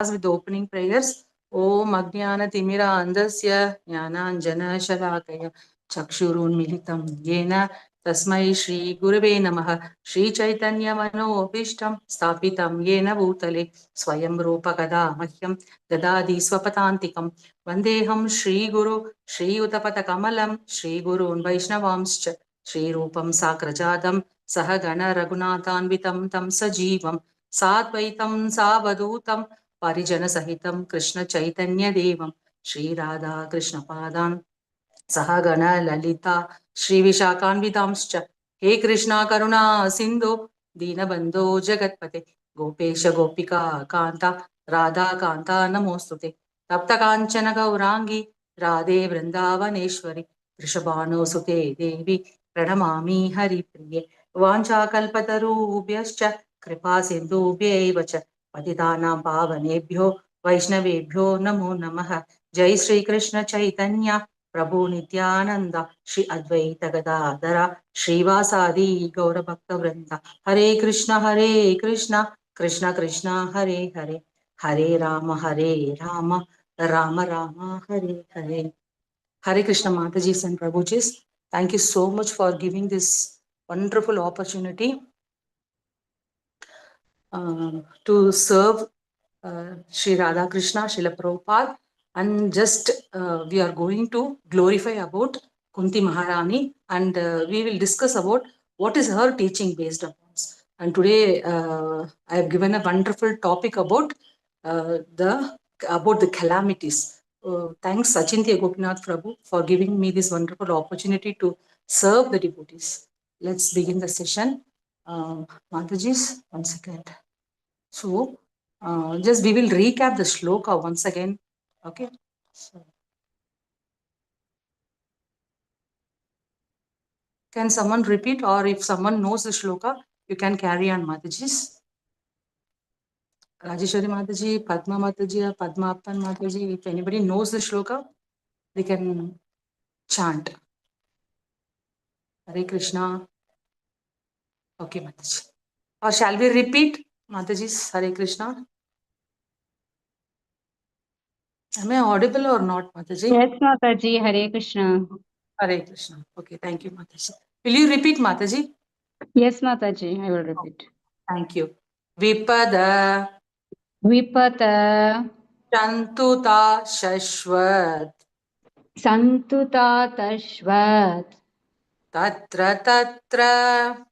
with the opening prayers. Om Ajnana Timira Andasya Jnananjana Shalakaya Chakshurunmilitam Yena Tasmai Shri Gurave Namaha Shri Chaitanya Manobishtam Stapitam Yena Bhutale Swayam Rupa Kada Mahyam Dadadi Swapatantikam Vandeham Shri Guru Shri Utapata Kamalam Shri Gurun Vaishnavamscha Shri Rupam Sakrajadam Sahagana Raghunathanvitam Tam Sajivam Satvaitam Savadutam Parijana Sahitam Krishna Chaitanya Devam Shri Radha Krishna Padam Sahagana Lalita Shri Vishakanvidamscha He Krishna Karuna Sindhu Dinabandho Jagatpate Gopesha Gopika Kanta Radha Kanta Namostute Tapta Kanchana Gaurangi Radhe Vrindavaneshwari Rishabhano Sute Devi Pranamami Hari Priye Vancha Kalpatarubhyascha Kripa Sindhubhyaiva cha Patitanam Pavanebhyo Vaishnavebhyo Namo Namaha Jai Shri Krishna Chaitanya Prabhu Nityananda Shri Advaita Gadadhara Srivasadi Gaura Bhakta Vrinda Hare Krishna Krishna Krishna Hare Hare Hare Rama Rama Rama Hare Hare. Hare Krishna Matajis and Prabhujis. Thank you so much for giving this wonderful opportunity to serve Sri Radha Krishna, Srila Prabhupada, and just we are going to glorify about Kunti Maharani, and we will discuss about what is her teaching based upon. And today I have given a wonderful topic about the calamities. Thanks Sachintya Gopinath Prabhu for giving me this wonderful opportunity to serve the devotees. Let's begin the session. Matajis, one second. So, just we will recap the shloka once again. Okay. So, can someone repeat, or if someone knows the shloka, you can carry on, Matajis. Rajeshwari Mataji, Padma Mataji, Padma Appan Mataji. If anybody knows the shloka, they can chant. Hare Krishna. Okay, Mataji. Or shall we repeat, Mataji's Hare Krishna? Am I audible or not, Mataji? Yes, Mataji. Hare Krishna. Hare Krishna. Okay, thank you, Mataji. Will you repeat, Mataji? Yes, Mataji. I will repeat. Thank you. Vipada Vipata Chantuta Shashwat Santuta Tashvat Tatra Tatra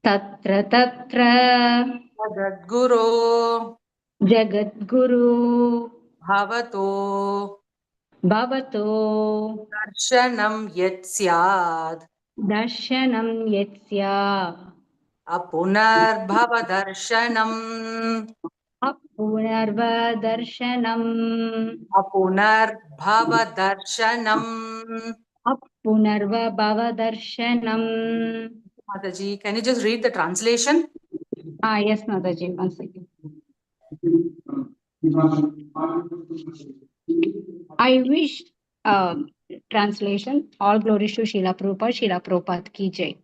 Tatra Tatra Jagadguru Jagadguru Bhavato Bhavato Darshanam Yat Syad Darshanam Yatsya Apunar Bhava Darshanam Apunarva Darshanam Apunar Bhava Darshanam. Apunarva Bhava Darshanam. Mataji, can you just read the translation? Yes, Mataji. One second. I wish, translation, all glories to Srila Prabhupada ki jai.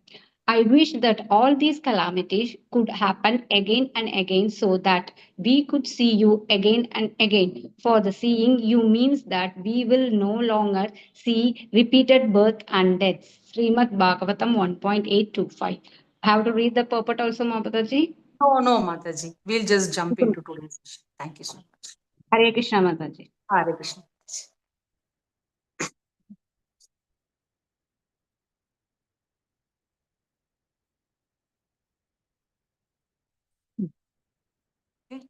I wish that all these calamities could happen again and again so that we could see you again and again. For the seeing you means that we will no longer see repeated birth and deaths. Srimad Bhagavatam 1.825. Have to read the purport also, Mataji? No, Mataji. We'll just jump into today's session. Thank you so much. Hare Krishna, Mataji. Hare Krishna. Okay.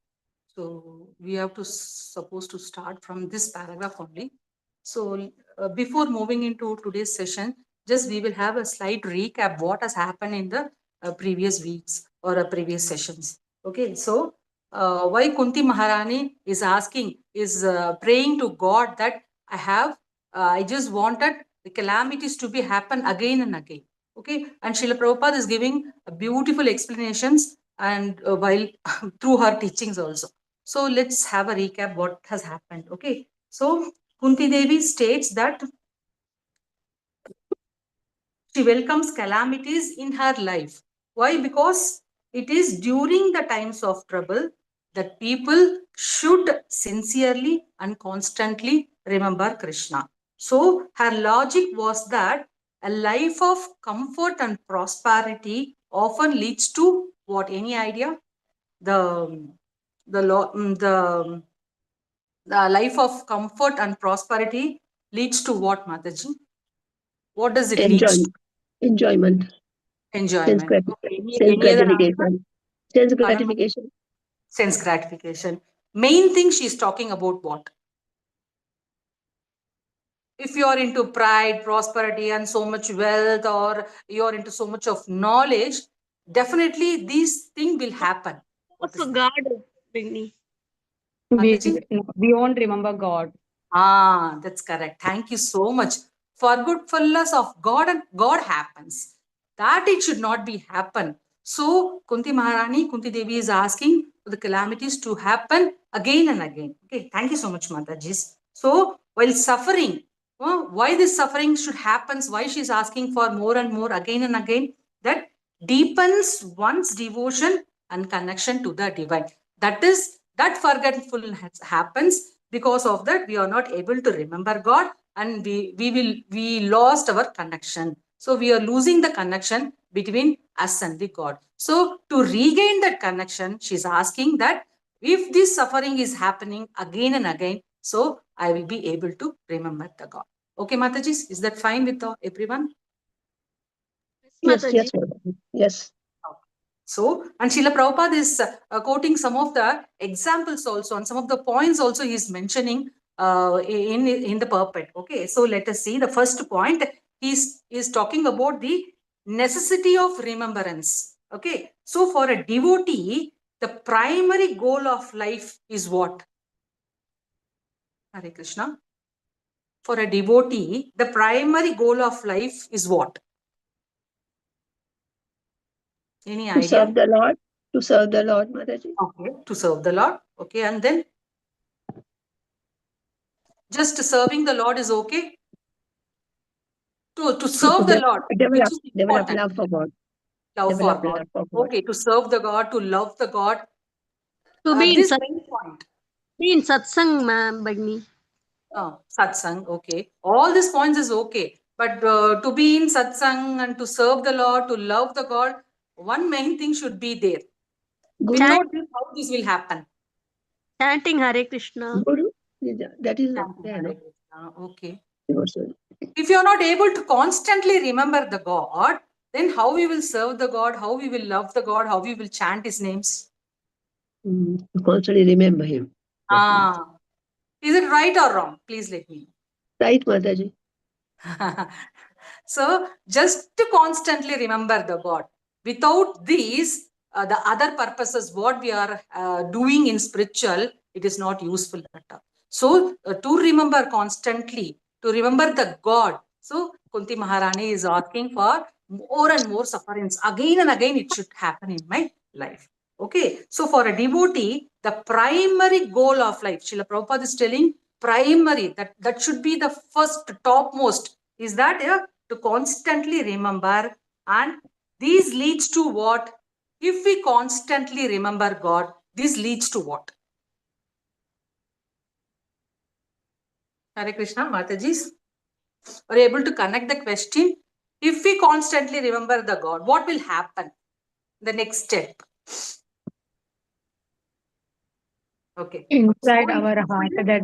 So we have to supposed to start from this paragraph only. So before moving into today's session, just we will have a slight recap what has happened in the previous weeks or previous sessions. Okay, so why Kunti Maharani is asking, is praying to God that I just wanted the calamities to be happen again and again. Okay, and Srila Prabhupada is giving beautiful explanations and while through her teachings also. So let's have a recap what has happened. Okay, so Kunti Devi states that she welcomes calamities in her life. Why? Because it is during the times of trouble that people should sincerely and constantly remember Krishna. So her logic was that a life of comfort and prosperity often leads to what? Any idea? The the life of comfort and prosperity leads to what, Mataji? What does it lead to? Enjoyment. Enjoyment. Okay. Sense Any other answer? gratification. Sense Pardon, Mataji? gratification. Sense gratification. Main thing she's talking about what? If you're into pride, prosperity, and so much wealth, or you're into so much of knowledge, definitely these things will happen. What is that? God, Bigni. Mataji? We won't remember God. Ah, that's correct. Thank you so much. Forgetfulness of God and God happens. That it should not be happen. So Kunti Maharani, Kunti Devi is asking for the calamities to happen again and again. Okay, thank you so much, Mataji. So while suffering, why this suffering should happen, why she's asking for more and more again and again, that deepens one's devotion and connection to the divine. That is, that forgetfulness happens. Because of that, we are not able to remember God, and we lost our connection. So we are losing the connection between us and the God. So to regain that connection, she's asking that if this suffering is happening again and again, so I will be able to remember the God. Okay, Mataji, is that fine with everyone? Yes, Mataji. yes, Mataji. Yes. So, and Srila Prabhupada is quoting some of the examples also, and some of the points also he is mentioning in the purport. Okay, so let us see the first point. He is talking about the necessity of remembrance. Okay, so for a devotee, the primary goal of life is what? Hare Krishna. For a devotee, the primary goal of life is what? Any To idea? serve the Lord. To serve the Lord, Mataji. Okay, to serve the Lord. Okay, and then just serving the Lord is okay? To serve the Lord, which is Develop important. love for God. Love for Develop God. love for God. Okay, to serve the God, to love the God. To be in This main point. satsang, ma'am, Bigni. Satsang, okay. All these points is okay. But to be in satsang and to serve the Lord, to love the God, one main thing should be there. Guru, Without this, how this will happen? Chanting Hare Krishna. Guru, that is Chanting yeah, Hare no. Krishna. Okay. Devotion. If you are not able to constantly remember the God, then how we will serve the God, how we will love the God, how we will chant His names? Constantly remember Him. Is it right or wrong? Please let me know. Right, Mataji. So just to constantly remember the God. Without these, the other purposes, what we are doing in spiritual, it is not useful at all. So to remember constantly, to remember the God. So Kunti Maharani is asking for more and more sufferings. Again and again, it should happen in my life. Okay. So for a devotee, the primary goal of life, Srila Prabhupada is telling primary, that should be the first topmost, is that to constantly remember, and these leads to what? If we constantly remember God, this leads to what? Hare Krishna, Mataji, are you able to connect the question? If we constantly remember the God, what will happen? The next step. Okay. Inside So, our heart, that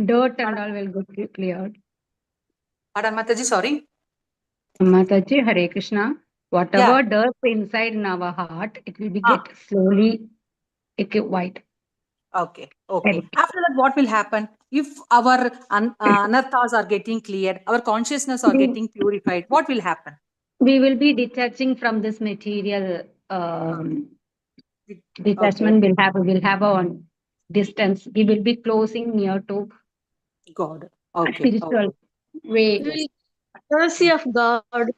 dirt and all will get cleared. Pardon, Mataji, sorry. Mataji, Hare Krishna. Whatever Yeah. dirt inside in our heart, it will be get slowly white. Okay. Okay. After that, what will happen? If our anarthas are getting cleared, our consciousness are getting purified, what will happen? We will be detaching from this material. Detachment will have a distance. We will be closing near to God. Okay. spiritual way. Yes. Mercy of God.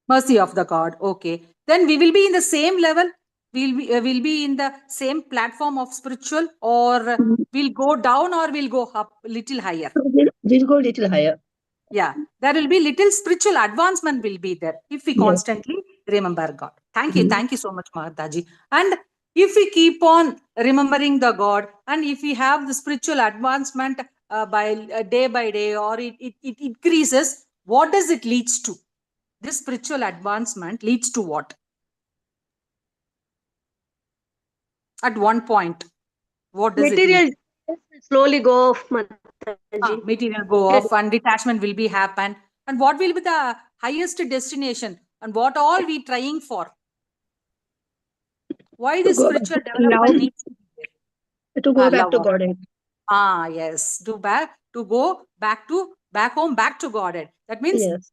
Mercy of the God. Okay. Then we will be in the same level. We'll be in the same platform of spiritual, or we'll go down, or we'll go up little higher. We'll go a little higher. Yeah, there will be little spiritual advancement will be there if we Yes. constantly remember God. Thank you. Thank you so much, Mahataji. And if we keep on remembering the God, and if we have the spiritual advancement by day by day, or it increases, what does it leads to? This spiritual advancement leads to what? At one point, what does it lead? Material slowly go off, Mataji. Material go off and detachment will be happen. And what will be the highest destination? And what all we trying for? Why To this go back, spiritual Love. development needs to be there? to go back Love to of. Godhead. Yes. To go back home, back to Godhead. That means Yes.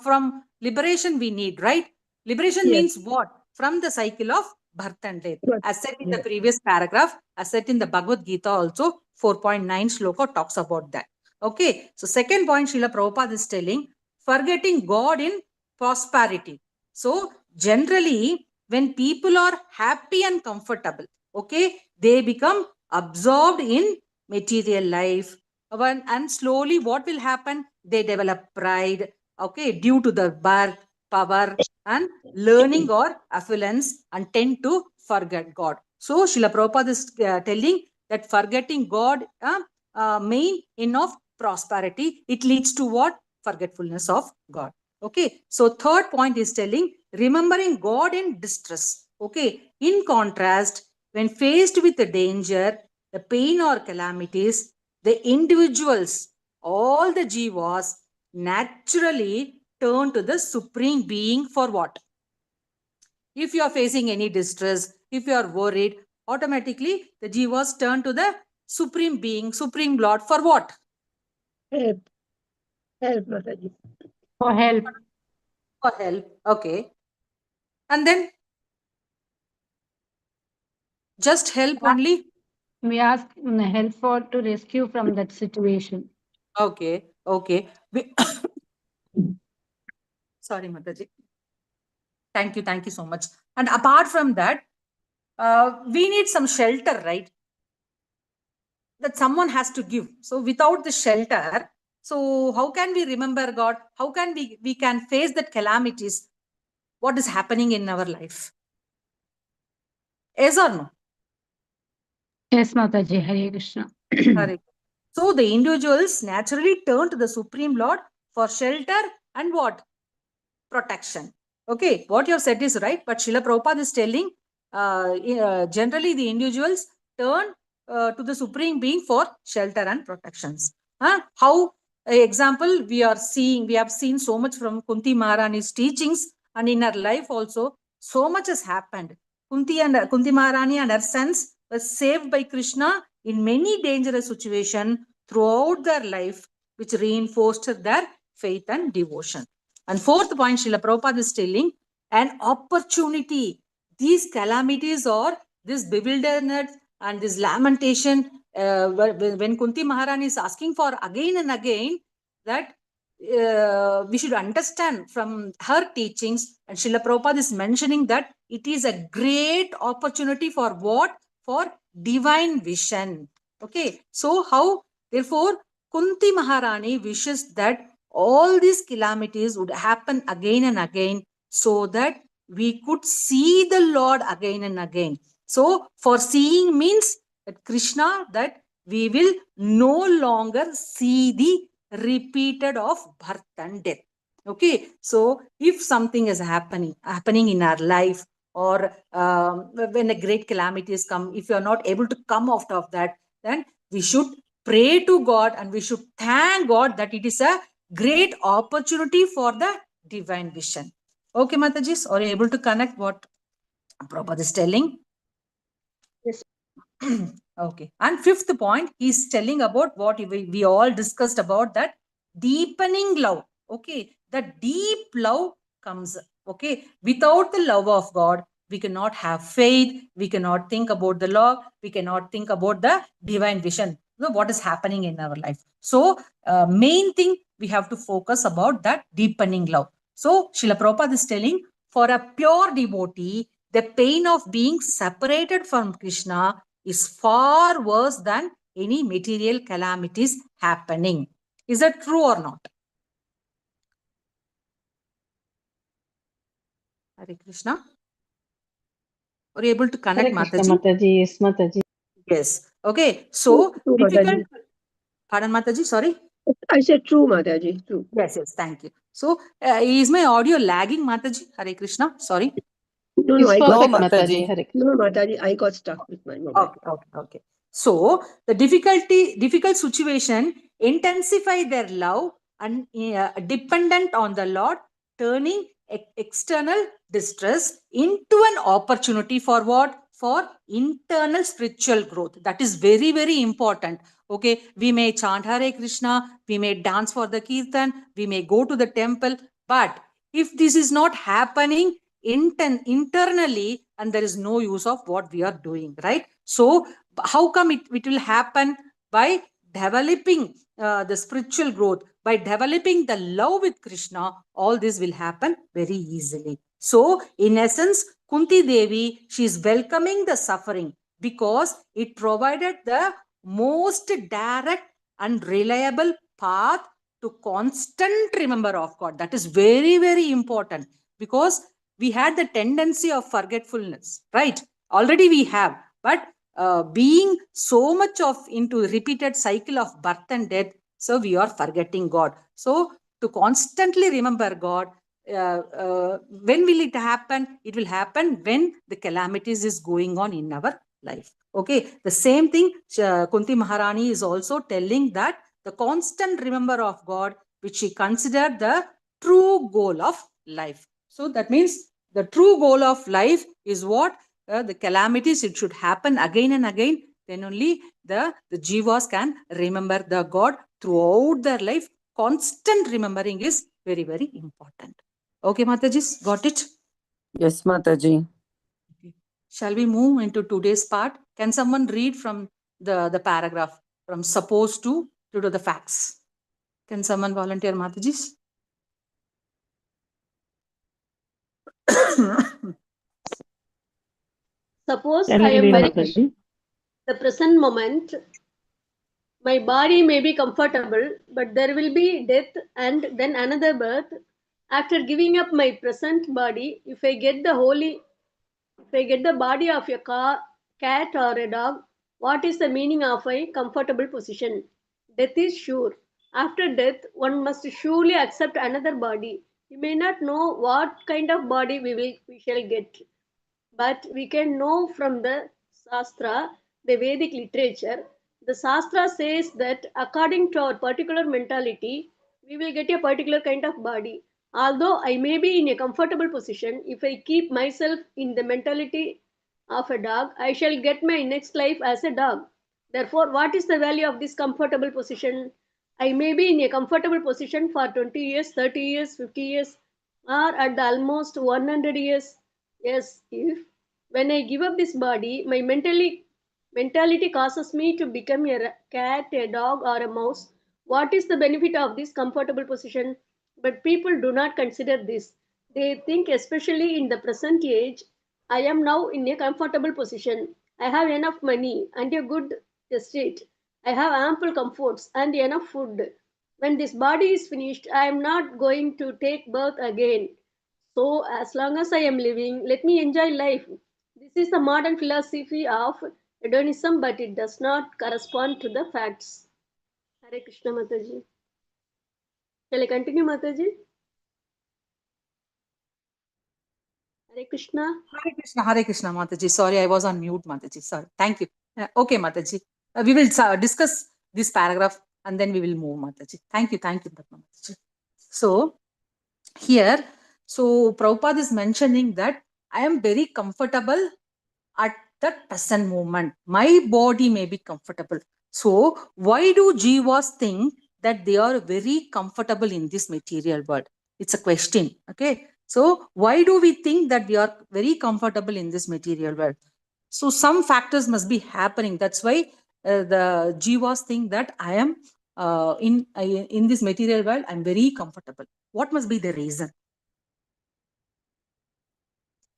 from liberation we need, right? Liberation Yes. means what? From the cycle of birth and death. But, As said in the yes. previous paragraph, as said in the Bhagavad Gita also, 4.9 shloka talks about that. Okay. So second point, Srila Prabhupada is telling, forgetting God in prosperity. So generally, when people are happy and comfortable, okay, they become absorbed in material life. And slowly what will happen? They develop pride, okay, due to the birth, power, and learning or affluence, and tend to forget God. So Srila Prabhupada is telling that forgetting God, main in of prosperity, it leads to what? Forgetfulness of God. Okay. So third point is telling remembering God in distress. Okay. In contrast, when faced with the danger, the pain or calamities, the individuals, all the jivas naturally turn to the supreme being for what? If you are facing any distress, if you are worried, automatically the jivas turn to the supreme being, supreme Lord for what? Help. Help, Mataji. For help. For help. Okay. And then just help only. We ask help for to rescue from that situation. Okay. Okay. Sorry, Mataji. Thank you. Thank you so much. And apart from that, we need some shelter, right? That someone has to give. So without the shelter, so how can we remember God? How can we can face that calamities? What is happening in our life? Yes or no? Yes, Mataji. Hare Krishna. Correct. So the individuals naturally turn to the Supreme Lord for shelter and what? Protection. Okay, what you have said is right, but Srila Prabhupada is telling generally the individuals turn to the Supreme Being for shelter and protections. How, example, we have seen so much from Kunti Maharani's teachings, and in her life also, so much has happened. Kunti Maharani and her sons were saved by Krishna in many dangerous situations throughout their life, which reinforced their faith and devotion. And fourth point, Srila Prabhupada is telling an opportunity. These calamities or this bewilderment and this lamentation, when Kunti Maharani is asking for again and again, that we should understand from her teachings, and Srila Prabhupada is mentioning that it is a great opportunity for what? For divine vision. Okay, so how, therefore, Kunti Maharani wishes that all these calamities would happen again and again so that we could see the Lord again and again. So for seeing means that Krishna, that we will no longer see the repeated of birth and death. Okay, so if something is happening in our life, or when a great calamities come, if you are not able to come out of that, then we should pray to God and we should thank God that it is a great opportunity for the divine vision. Okay, Matajis, are you able to connect what Prabhupada is telling? Yes. Okay. And fifth point, he's telling about what we all discussed about, that deepening love. Okay. The deep love comes. Okay. Without the love of God, we cannot have faith. We cannot think about the law. We cannot think about the divine vision. What is happening in our life. So, main thing we have to focus about that deepening love. So, Srila Prabhupada is telling, for a pure devotee, the pain of being separated from Krishna is far worse than any material calamities happening. Is that true or not? Hare Krishna. Are you able to connect, Hare Krishna, Mataji? Mataji. Yes, Mataji. Yes. Okay. So True, difficult. Mataji. Pardon, Mataji. Sorry. I said true, Mataji. True. Yes. Yes. Thank you. So is my audio lagging, Mataji? Hare Krishna. Sorry. No, It's I got perfect, No, stuck. Mataji. Mataji. Hare Krishna. No, Mataji, I got stuck with my mobile. Okay, okay, okay. So the difficult situation intensify their love and dependent on the Lord, turning external distress into an opportunity for what? For internal spiritual growth. That is very, very important. Okay, we may chant Hare Krishna, we may dance for the kirtan, we may go to the temple, but if this is not happening internally, and there is no use of what we are doing, right? So how come it will happen? By developing the spiritual growth, by developing the love with Krishna, all this will happen very easily. So in essence, Kunti Devi, she is welcoming the suffering because it provided the most direct and reliable path to constant remember of God. That is very, very important, because we had the tendency of forgetfulness, right? Already we have, but being so much of into repeated cycle of birth and death, so we are forgetting God. So to constantly remember God, when will it happen? It will happen when the calamities is going on in our life. Okay, the same thing Kunti Maharani is also telling, that the constant remember of God, which she considered the true goal of life. So that means the true goal of life is what? The calamities, it should happen again and again. Then only the jivas can remember the God throughout their life. Constant remembering is very, very important. Okay, Mataji, got it? Yes, Mataji. Okay. Shall we move into today's part? Can someone read from the paragraph from supposed to the facts? Can someone volunteer, Mataji? Suppose Can I you am read, very Mataji? the present moment. My body may be comfortable, but there will be death and then another birth. After giving up my present body, if I get the body of a cat or a dog, what is the meaning of a comfortable position? Death is sure. After death, one must surely accept another body. We may not know what kind of body we shall get, but we can know from the Shastra, the Vedic literature. The Shastra says that according to our particular mentality, we will get a particular kind of body. Although I may be in a comfortable position, if I keep myself in the mentality of a dog, I shall get my next life as a dog. Therefore, what is the value of this comfortable position? I may be in a comfortable position for 20 years, 30 years, 50 years, or at the almost 100 years. Yes, if when I give up this body, my mentality causes me to become a cat, a dog, or a mouse. What is the benefit of this comfortable position? But people do not consider this. They think, especially in the present age, I am now in a comfortable position. I have enough money and a good estate. I have ample comforts and enough food. When this body is finished, I am not going to take birth again. So, as long as I am living, let me enjoy life. This is the modern philosophy of hedonism, but it does not correspond to the facts. Hare Krishna Mataji. Shall I continue, Mataji? Hare Krishna. Hare Krishna, Mataji. Sorry, I was on mute, Mataji. Sorry. Thank you. Okay, Mataji. We will discuss this paragraph and then we will move, Mataji. Thank you, Mataji. So, here, so Prabhupada is mentioning that I am very comfortable at the present moment. My body may be comfortable. So, why do jivas think that they are very comfortable in this material world? It's a question. Okay. So, why do we think that we are very comfortable in this material world? So, some factors must be happening. That's why the jivas think that I am in this material world, I'm very comfortable. What must be the reason?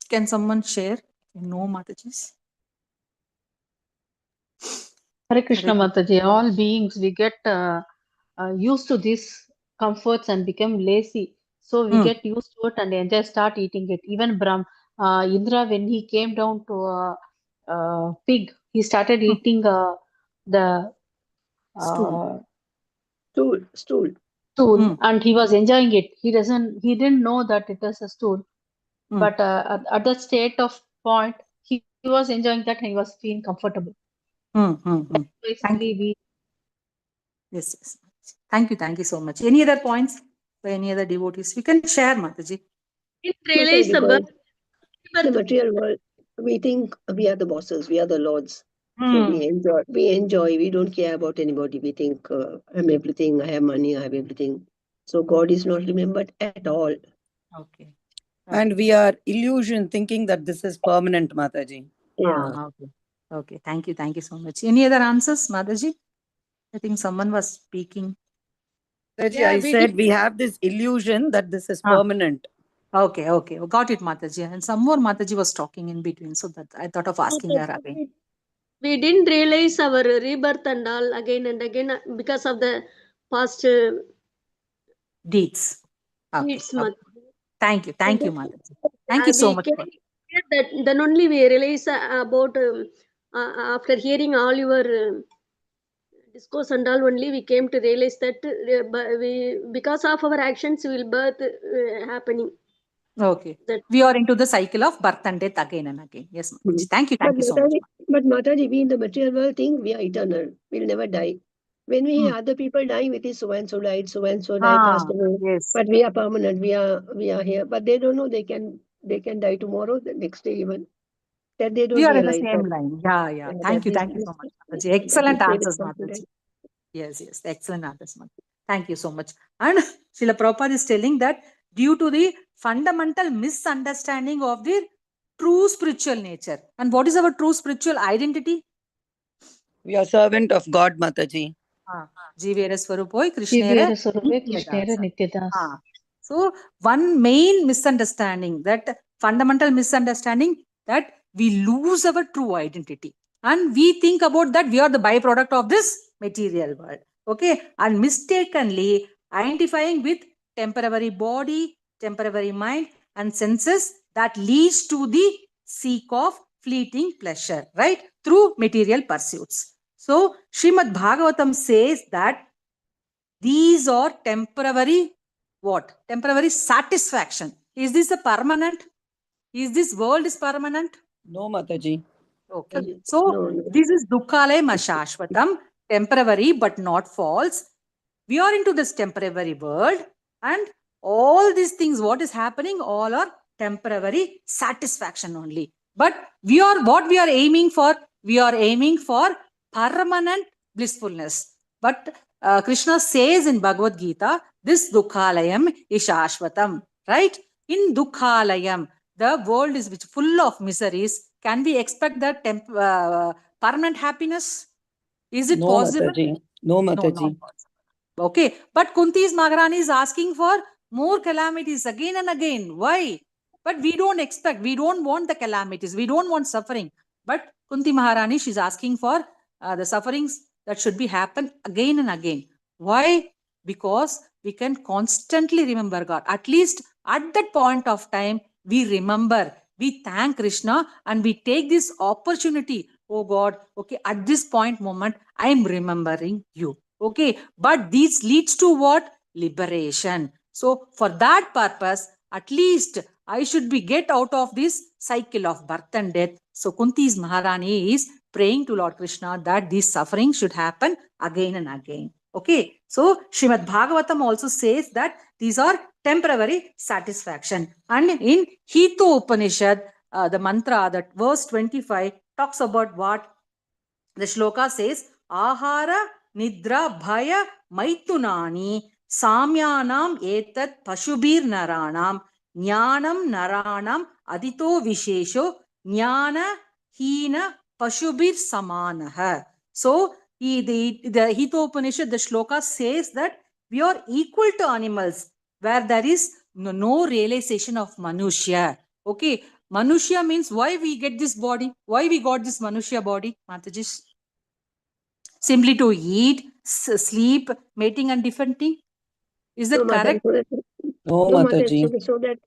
Can someone share? No, Matajis. Hare Krishna, Hare Mataji. All beings, we get used to these comforts and become lazy. So we Hmm. get used to it and enjoy, start eating it. Even Indra, when he came down to a pig, he started eating the Stool. Stool. stool, and he was enjoying it. He didn't know that it is a stool, Hmm. but at that state of point, he was enjoying that and he was feeling comfortable. Basically, we Yes, yes. Thank you so much. Any other points by any other devotees? We can share, Mataji. Didn't realize the Because birth. in the material world, we think we are the bosses, we are the lords. So we enjoy, we don't care about anybody. We think I'm everything, I have money, I have everything. So God is not remembered at all. Okay. And we are illusion thinking that this is permanent, Mataji. Yeah. Okay. Thank you so much. Any other answers, Mataji? I think someone was speaking. Mataji, Yeah, I we said did. we have this illusion that this is permanent. Okay. Got it, Mataji. And some more Mataji was talking in between, so that I thought of asking her again. We didn't realize our rebirth and all again and again because of the past Deeds. Okay. deeds. Thank you, Mataji. Thank you so We much. came here that then only we realize about after hearing all your discourse and all, only we came to realize that we because of our actions will birth happening. Okay. That We are into the cycle of birth and death again and again. Yes, Mataji. Thank you so much. But Mataji, we in the material world think we are eternal. We'll never die. When we hear other people dying, it is so and so died, passed away. Yes. But we are permanent. We are here. But they don't know they can die tomorrow, the next day even. That they don't We are in the realize same that. line. Yeah. Thank you so much, Mataji. That Excellent is very answers, confident. Mataji. Yes, excellent answers, Mataji. Thank you so much. And Srila Prabhupada is telling that due to the fundamental misunderstanding of the true spiritual nature. And what is our true spiritual identity? We are servant of God, Mataji. Jivere Swarupoi Jivere Krishnere Swarupe Krishnere Nityadas. So one main misunderstanding, that fundamental misunderstanding, that we lose our true identity. And we think about that we are the byproduct of this material world. Okay. And mistakenly identifying with temporary body, temporary mind and senses that leads to the seek of fleeting pleasure, right? Through material pursuits. So Srimad Bhagavatam says that these are temporary what? Temporary satisfaction. Is this a permanent? Is this world is permanent? No, Mataji. Okay. So No. this is dukkhalaya ashashvatam, temporary but not false. We are into this temporary world, and all these things, what is happening, all are temporary satisfaction only. But what we are aiming for? We are aiming for permanent blissfulness. But Krishna says in Bhagavad Gita, this dukkhalayam is ashvatam, right? In dukkhalayam, the world is full of miseries. Can we expect that permanent happiness? Is it possible? Mataji. No, Mataji. No, not possible. Okay, but Kunti's Maharani is asking for more calamities again and again. Why? But we don't expect, we don't want the calamities, we don't want suffering. But Kunti Maharani, she's asking for the sufferings that should be happen again and again. Why? Because we can constantly remember God. At least at that point of time, we remember, we thank Krishna, and we take this opportunity. Oh God, okay, at this moment, I am remembering you. Okay, but this leads to what? Liberation. So for that purpose, at least I should be get out of this cycle of birth and death. So Kunti's Maharani is praying to Lord Krishna that this suffering should happen again and again. Okay, so Srimad Bhagavatam also says that these are temporary satisfaction. And in Hito Upanishad, the mantra, that verse 25 talks about what? The shloka says, Ahara Nidra Bhaya Maitunani Samyanam Etat Pashubir Naranam Jnanam Naranam Adito Vishesho Jnana Hina Pashubir Samanaha. So, the Hitopanishad, the shloka says that we are equal to animals where there is no realization of Manushya. Okay, Manushya means why we get this body? Why we got this Manushya body, Mataji? Simply to eat, sleep, mating and different thing? Is that correct? No, No, Mataji. so that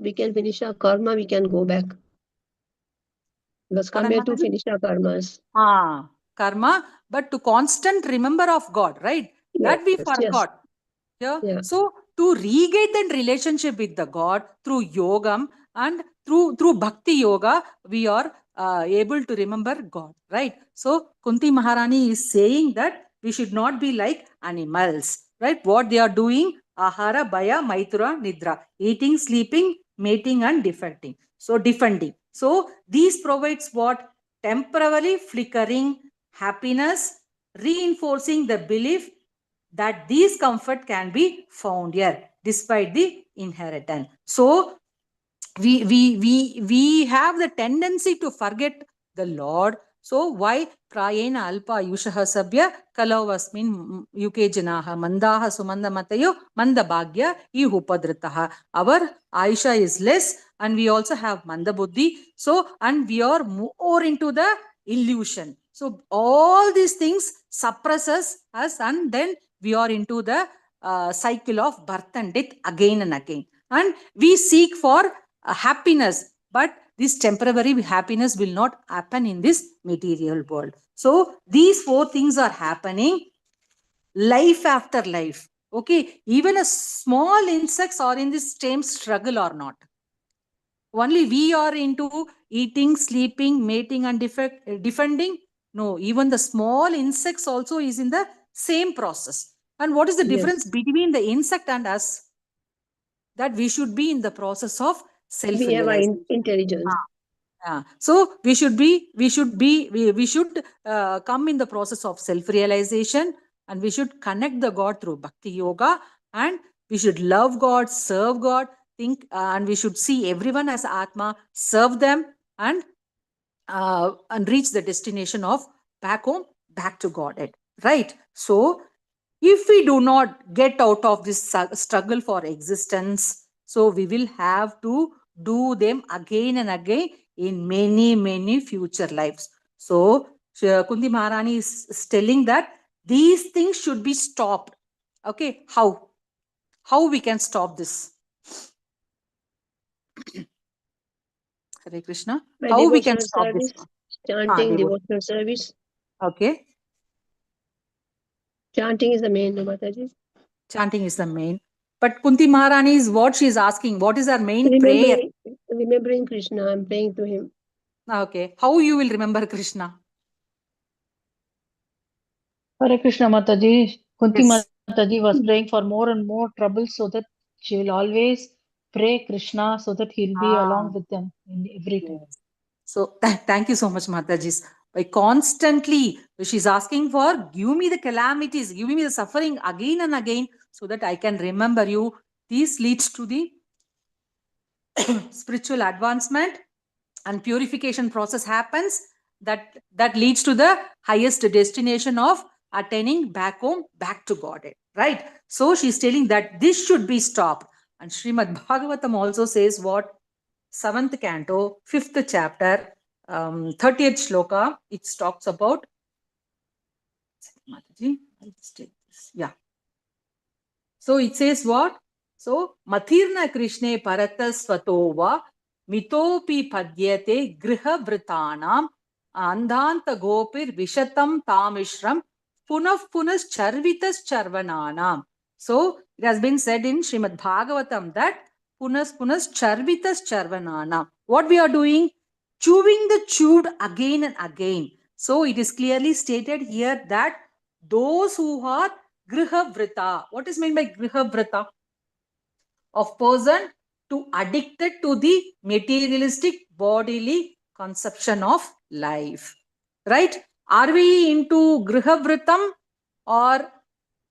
we can finish our karma, we can go back. Let's come here to finish our karmas. Karma, but to constant remember of God, right? That we forgot. Yeah. So to regain that relationship with the God through yogam and through bhakti yoga, we are able to remember God, right? So Kunti Maharani is saying that we should not be like animals, right? What they are doing, ahara, bhaya, maithura, nidra, eating, sleeping, mating, and defending. So these provides what? Temporarily flickering happiness, reinforcing the belief that these comfort can be found here despite the inheritance. So we have the tendency to forget the Lord. So why prayena alpa yushaha sabya kalavasmin yuke janaha mandaha sumanda matayo manda bhagya ihupadrataha. Our Aisha is less and we also have manda buddhi. So and we are more into the illusion. So all these things suppresses us and then we are into the cycle of birth and death again and again. And we seek for happiness, but this temporary happiness will not happen in this material world. So these four things are happening life after life. Okay, even a small insects are in this same struggle or not. Only we are into eating, sleeping, mating, and defending. No, even the small insects also is in the same process. And what is the difference between the insect and us? That we should be in the process of self-realization. We have intelligence. So we should come in the process of self-realization, and we should connect the God through bhakti yoga, and we should love God, serve God, and we should see everyone as Atma, serve them, and reach the destination of back home, back to Godhead. Right? So if we do not get out of this struggle for existence, so we will have to do them again and again in many future lives. So Kunti Maharani is telling that these things should be stopped. Okay, how we can stop this? Hare Krishna. By how we can stop service, this? Chanting, devotional service. Okay. Chanting is the main, no, Mataji? Chanting is the main. But Kunti Maharani is what she is asking. What is her main prayer? Remembering Krishna, I'm praying to him. Okay. How you will remember Krishna? Hare Krishna Mataji. Kunti Mataji was praying for more and more trouble so that she will always pray Krishna so that he'll be along with them in every time. Yes. So thank you so much, Mataji. By constantly, she's asking for, give me the calamities, give me the suffering again and again so that I can remember you. This leads to the spiritual advancement and purification process happens that leads to the highest destination of attaining back home, back to Godhead, right? So she's telling that this should be stopped. And Srimad Bhagavatam also says what? 7th canto, 5th chapter, 30th shloka, it talks about, yeah. So it says what? So Mathirna Krishne Parata Svatova Mitopi Padyate Griha Vritanam Andanta Gopir Vishatam Tamishram Punas Charvitas Charvananam. So it has been said in Srimad Bhagavatam that Punas Charvitas Charvananam. What we are doing? Chewing the chewed again and again. So it is clearly stated here that those who are Griha Vrita. What is meant by Griha Vrita? Of person to addicted to the materialistic bodily conception of life. Right? Are we into Griha Vritam, or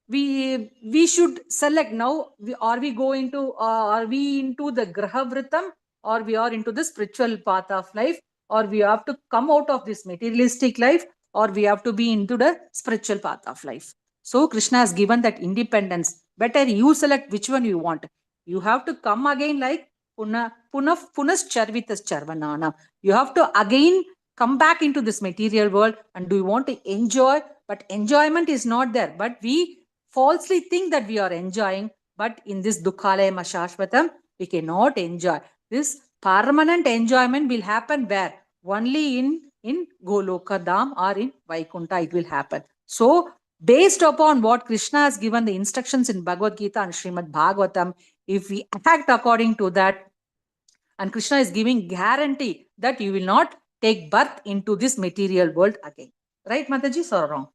we should select now? Are we going to are we into the Griha Vritam, or we are into the spiritual path of life, or we have to come out of this materialistic life, or we have to be into the spiritual path of life? So Krishna has given that independence. Better you select which one you want. You have to come again like punas charvitas charvanana. You have to again come back into this material world, and do you want to enjoy? But enjoyment is not there. But we falsely think that we are enjoying, but in this Dukhalayam Shashvatam, we cannot enjoy. This permanent enjoyment will happen where? Only in Goloka Dham or in Vaikunta it will happen. So, based upon what Krishna has given the instructions in Bhagavad Gita and Srimad Bhagavatam, if we act according to that, and Krishna is giving guarantee that you will not take birth into this material world again. Right, Mataji, or wrong?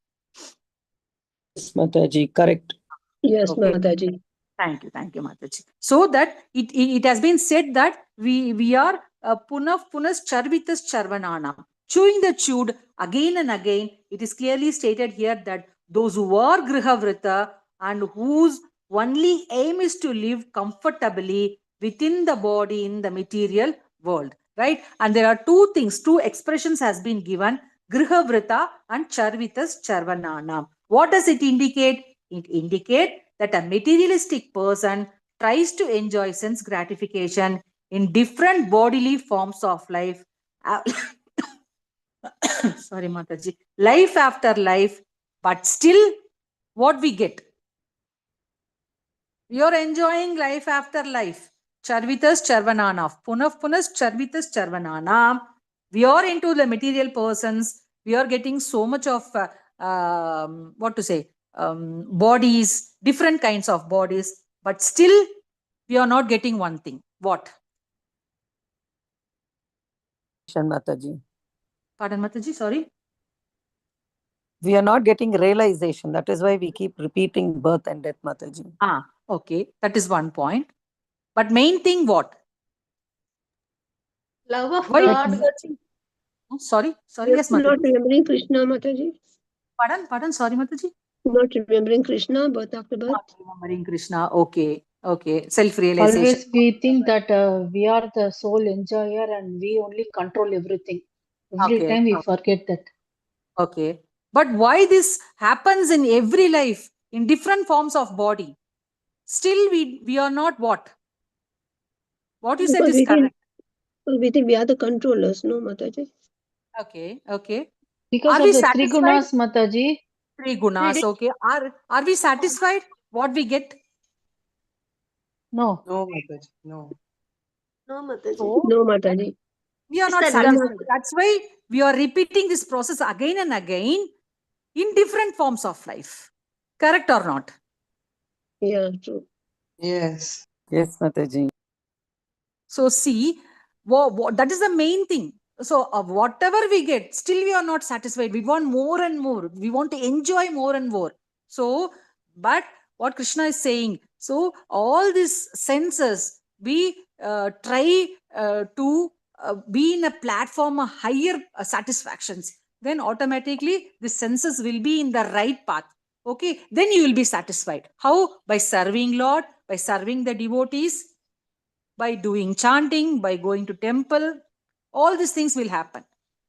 Yes, Mataji, correct. Yes, Okay. Mataji. Thank you, Mataji. So that it has been said that we are punas charvitas charvanana, chewing the chewed again and again. It is clearly stated here that those who are grihavrita and whose only aim is to live comfortably within the body in the material world, right? And there are two expressions has been given, grihavrita and charvitas charvanana. What does it indicate? It indicates that a materialistic person tries to enjoy sense gratification in different bodily forms of life. Sorry, Mataji. Life after life, but still what we get? We are enjoying life after life. Charvitas charvanana. Punas charvitas charvanana. We are into the material persons. We are getting so much of bodies, different kinds of bodies, but still we are not getting one thing. What? Mataji. Pardon, Mataji, sorry. We are not getting realization. That is why we keep repeating birth and death, Mataji. Okay. That is one point. But main thing what? Love of Why God. searching? Oh, sorry. You're Yes, not Mataji. remembering Krishna, Mataji? Pardon, sorry, Mataji. Not remembering Krishna, birth after birth? Not remembering Krishna. Okay. Self-realization. Always we think that we are the sole enjoyer and we only control everything. Every time we forget that. Okay. But why this happens in every life, in different forms of body? Still we are not what? What you said Because is correct. we think we are the controllers, no, Mataji? Okay. Because Are of we the three satisfied? gunas, Mataji. Three gunas, okay. Are we satisfied? What we get? No. No, Mataji, no. No, Mataji. So, No, Mataji. we are not Yes, satisfied. That's why we are repeating this process again and again in different forms of life. Correct or not? Yeah, true. Yes. Yes, Mataji. So see, that is the main thing. So whatever we get, still we are not satisfied. We want more and more. We want to enjoy more and more. So, but what Krishna is saying, so all these senses, we try to be in a platform of higher satisfactions. Then automatically the senses will be in the right path. Okay, then you will be satisfied. How? By serving Lord, by serving the devotees, by doing chanting, by going to temple, all these things will happen.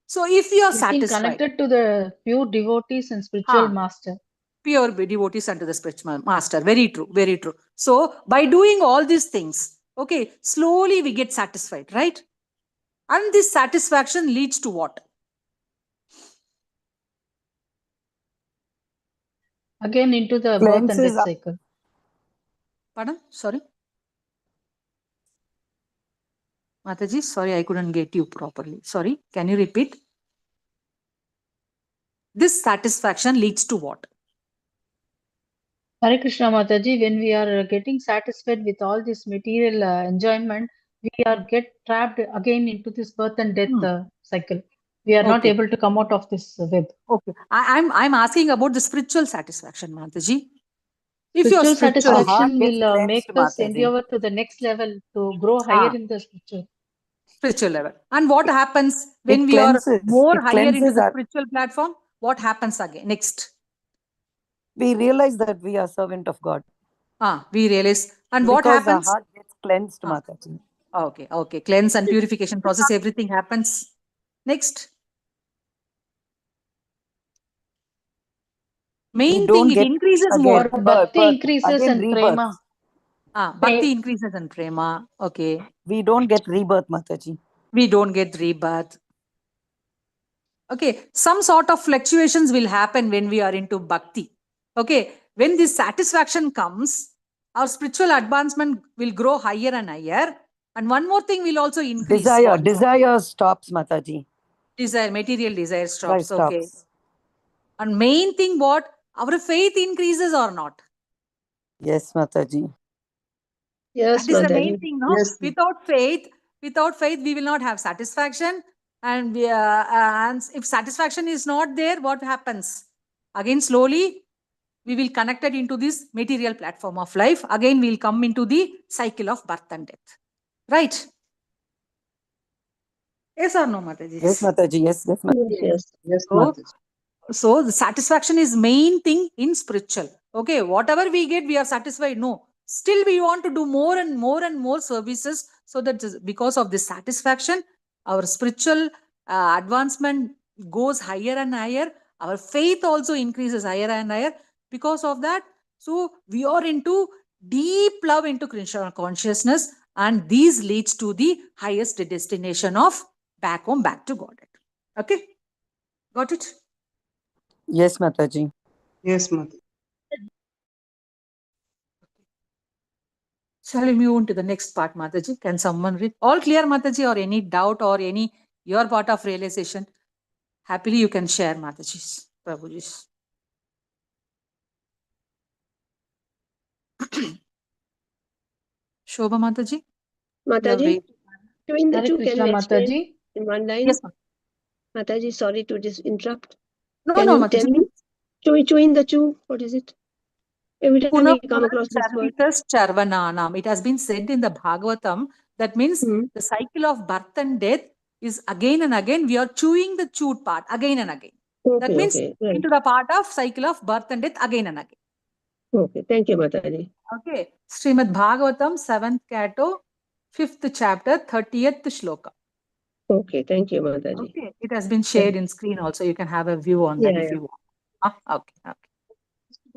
So if you are Getting satisfied, connected to the pure devotees and spiritual master. pure devotees unto the spiritual master. Very true, very true. So by doing all these things, okay, slowly we get satisfied, right? And this satisfaction leads to what? Again into the birth and death cycle. Pardon? Sorry? Mataji, sorry, I couldn't get you properly. Sorry, can you repeat? This satisfaction leads to what? Hare Krishna Mataji, when we are getting satisfied with all this material enjoyment, we are get trapped again into this birth and death cycle. We are not able to come out of this web. Okay, I'm asking about the spiritual satisfaction, Mataji. If Spiritual you're satisfaction will make us Mataji. endeavor to the next level to grow higher in the spiritual level. And what happens when we are more higher into the spiritual platform? What happens again? Next. We realize that we are servant of God. We realize. And because what happens? Our heart gets cleansed, Mataji. Okay. Cleanse and purification process, everything happens. Next. Main thing, it increases more. Bhakti increases and prema. Bhakti increases and prema. Okay. We don't get rebirth, Mataji. We don't get rebirth. Okay. Some sort of fluctuations will happen when we are into bhakti. Okay. When this satisfaction comes, our spiritual advancement will grow higher and higher. And one more thing will also increase. Desire stops, Mataji. Desire, material desire Right, stops. Okay. And main thing what? Our faith increases or not? Yes, Mataji. Yes, That is the main Mataji. thing, no? Yes. Without faith, we will not have satisfaction. And if satisfaction is not there, what happens? Again, slowly, we will connect it into this material platform of life. Again, we'll come into the cycle of birth and death. Right? Yes or no, Mataji? Yes, Mataji. Yes, yes, Mataji. Yes. Yes, So, Mataji. so the satisfaction is main thing in spiritual. Okay, whatever we get, we are satisfied. No, still we want to do more and more and more services, so that because of this satisfaction, our spiritual advancement goes higher and higher. Our faith also increases higher and higher because of that. So we are into deep love into Krishna consciousness, and these leads to the highest destination of back home, back to Godhead. Okay, got it? Yes, Mataji. Yes, Mataji. Shall we move on to the next part, Mataji? Can someone read? All clear, Mataji, or any doubt or any your part of realization? Happily, you can share, Mataji. Prabhuji. Shobha Mataji? You have Mataji, raised- between the Hare two, can Krishna, you explain Mataji. in one line? Yes, ma'am. Mataji, sorry to interrupt. No, Can no, you tell Mataji. me? Between the two, what is it? Every time we come across this word. Charvananam. It has been said in the Bhagavatam. That means the cycle of birth and death is again and again. We are chewing the chewed part again and again. That Okay, means okay. Right. into the part of cycle of birth and death again and again. Okay, thank you, Mataji. Okay. Srimad Bhagavatam, 7th canto, 5th chapter, 30th shloka. Okay, thank you, Mataji. Okay. It has been shared in screen also. You can have a view on that if you want. Okay.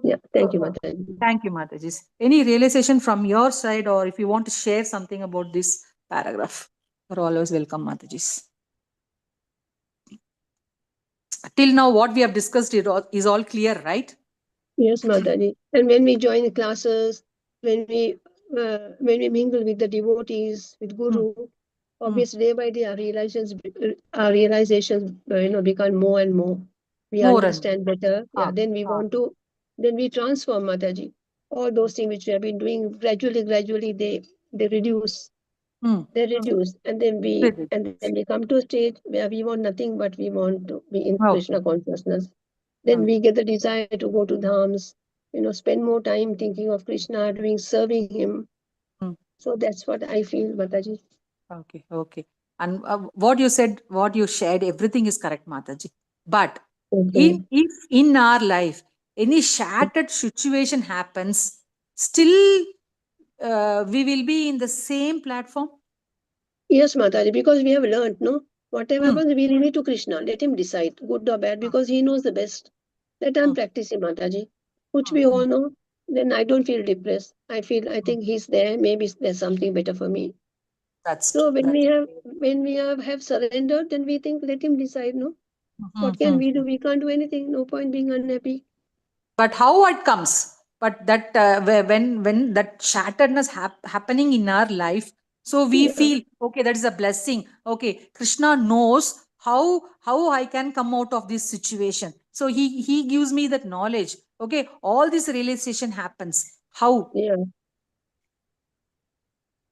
Yeah, thank you, Mataji. Thank you, Mataji. Any realization from your side, or if you want to share something about this paragraph, you're always welcome, Mataji. Till now, what we have discussed is all clear, right? Yes, Mataji. And when we join the classes, when we mingle with the devotees, with Guru, obviously day by day our realizations become more and more. We More and understand better. Yeah, then we want to, then we transform, Mataji. All those things which we have been doing gradually, they reduce. They reduce, and then we come to a stage where we want nothing but we want to be in Krishna consciousness. Then we get the desire to go to dhams, spend more time thinking of Krishna, serving him. So that's what I feel, Mataji. Okay. And what you said, what you shared, everything is correct, Mataji. But if in our life any shattered situation happens, still we will be in the same platform. Yes, Mataji, because we have learned, no? Whatever happens, we leave it to Krishna. Let him decide, good or bad, because he knows the best. Let him practice it, Mataji. Which we all know. Then I don't feel depressed. I think he's there. Maybe there's something better for me. So when we have surrendered, then we think, let him decide, no? What can we do? We can't do anything. No point being unhappy. But how it comes? But that when that shatteredness happening in our life, so we feel okay, that is a blessing. Okay, Krishna knows how I can come out of this situation. So he gives me that knowledge. Okay, all this realization happens. How? Yeah.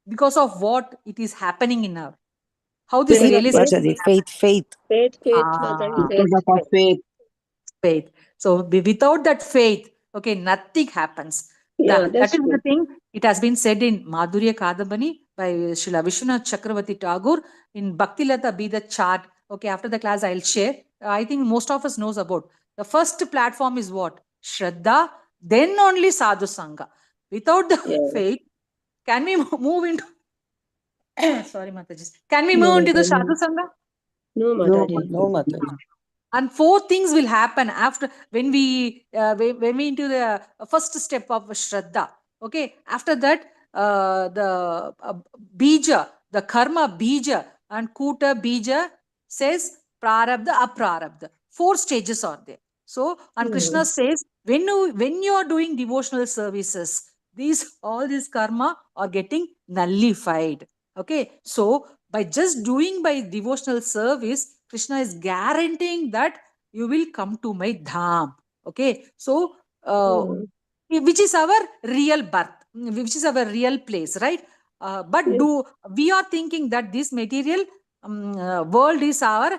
Because of what it is happening in our. How this Faith, realization? Mataji. Faith. Mataji. Because of our faith. So without that faith, okay, nothing happens. Yeah, That is true. the thing. It has been said in Madhurya Kadambani by Srila Vishwanath Chakravarti Tagore in Bhaktilata be the chart. Okay, after the class I'll share. I think most of us knows about. The first platform is what? Shraddha, then only Sadhu Sangha. Without the faith, can we move into... Sorry, Mataji. Can we move into the Sadhu Sangha? No, Mataji. No, Mataji. And 4 things will happen after when we into the first step of Shraddha. Okay, after that the bija, the karma bija and kuta bija says prarabdha, aprarabdha. 4 stages are there. So, and Krishna says when you are doing devotional services, all these karma are getting nullified. Okay, so by just doing by devotional service, Krishna is guaranteeing that you will come to my dham. Okay, so which is our real birth, which is our real place, right? But Yes. we are thinking that this material world is our